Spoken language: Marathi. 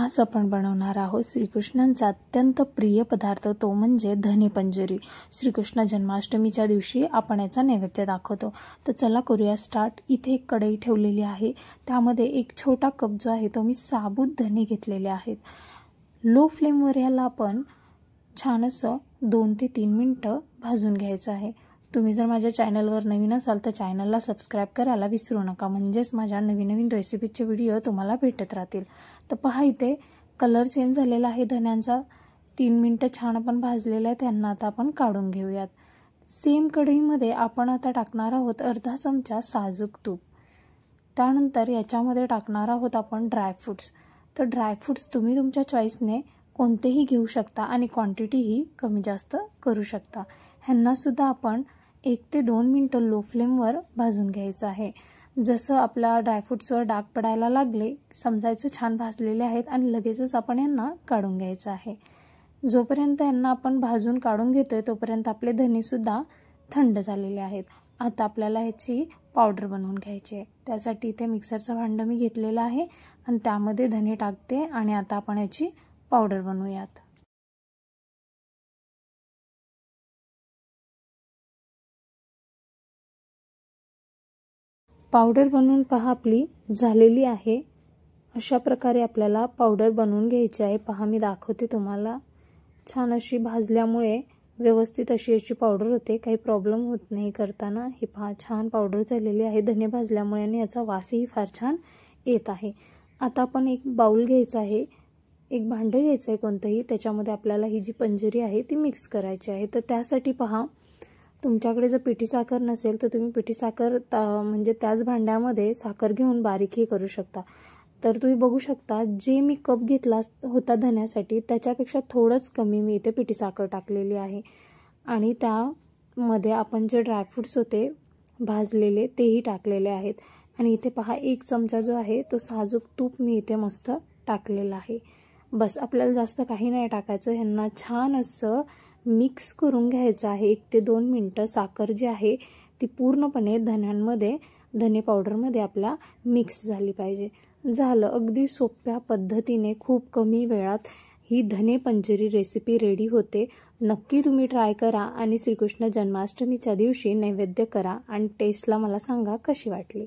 आज आपण बनवणार आहोत श्रीकृष्णांचा अत्यंत प्रिय पदार्थ, तो म्हणजे धने पंजरी। श्रीकृष्ण जन्माष्टमीच्या दिवशी आपण याचा नैवेद्य दाखवतो। तर चला करूया स्टार्ट। इथे एक कढई ठेवलेली आहे, त्यामध्ये एक छोटा कप जो आहे तो मी साबूत धने घेतलेले आहेत। लो फ्लेमवर याला आपण छान असं 2 ते 3 मिनिटं भाजून घ्यायचं आहे। तुम्ही जर माझ्या चॅनलवर नवीन असाल तर चॅनलला सबस्क्राइब करायला विसरू नका, म्हणजेच माझ्या नवीन रेसिपीचे व्हिडिओ तुम्हाला भेटत राहतील। तर पहा, इथे कलर चेंज झालेला आहे धन्यांचा। 3 मिनिटं छान आपण भाजलेले आहेत, त्यांना आता आपण काढून घेऊयात। सेम कढईमध्ये आपण आता टाकणार आहोत अर्धा चमचा साजूक तूप। त्यानंतर याच्यामध्ये टाकणार आहोत आपण ड्रायफ्रुट्स। तर ड्रायफ्रुट्स तुम्ही तुमच्या चॉईसने कोणतेही घेऊ शकता आणि क्वांटिटीही कमी जास्त करू शकता। ह्यांना सुद्धा आपण 1 ते 2 मिनिटं लो फ्लेमवर भाजून घ्यायचं आहे। जसं आपल्या ड्रायफ्रुट्सवर डाग पडायला लागले समजायचं छान भाजलेले आहेत आणि लगेचच आपण यांना काढून घ्यायचं आहे। जोपर्यंत यांना आपण भाजून काढून घेतोय तोपर्यंत आपले धने सुद्धा थंड झालेले आहेत। आता आपल्याला ह्याची पावडर बनवून घ्यायची आहे। त्यासाठी इथे मिक्सरचं भांडं मी घेतलेलं आहे आणि त्यामध्ये धने टाकते आणि आता आपण याची पावडर बनवूयात। पावडर बनवून पहा आपली झालेली आहे। अशा प्रकारे आपल्याला पावडर बनवून घ्यायची आहे। पहा, मी दाखवते तुम्हाला। छान अशी भाजल्यामुळे व्यवस्थित अशी याची पावडर होते, काही प्रॉब्लेम होत नाही करताना। हे पहा, छान पावडर झालेली आहे धने भाजल्यामुळे आणि याचा वासही फार छान येत आहे। आता आपण एक बाउल घ्यायचा आहे, एक भांडं घ्यायचं आहे कोणतंही, त्याच्यामध्ये आपल्याला ही जी पंजरी आहे ती मिक्स करायची आहे। तर त्यासाठी पहा, तुमच्याकडे जर पिठी साखर नसेल तर तुम्ही पिठी साखर म्हणजे त्याच भांड्यामध्ये साखर घेऊन बारीकही करू शकता। तर तुम्ही बघू शकता, जे मी कप घेतला होता धन्यासाठी त्याच्यापेक्षा थोडंच कमी मी इथे पिठी साखर टाकलेली आहे आणि त्यामध्ये आपण जे ड्रायफ्रुट्स होते भाजलेले तेही टाकलेले आहेत। आणि इथे पहा, 1 चमचा जो आहे तो साजूक तूप मी इथे मस्त टाकलेला आहे। बस, आपल्याला जास्त काही नाही टाकायचं। ह्यांना छान असं मिक्स करून घ्यायचं आहे 1 ते 2 मिनिटं। साखर जी आहे ती पूर्णपणे धन्यांमध्ये, धने पावडरमध्ये आपल्या मिक्स झाली पाहिजे। झालं, अगदी सोप्या पद्धतीने खूप कमी वेळात ही धने पंजरी रेसिपी रेडी होते। नक्की तुम्ही ट्राय करा आणि श्रीकृष्ण जन्माष्टमीच्या दिवशी नैवेद्य करा आणि टेस्टला मला सांगा कशी वाटली।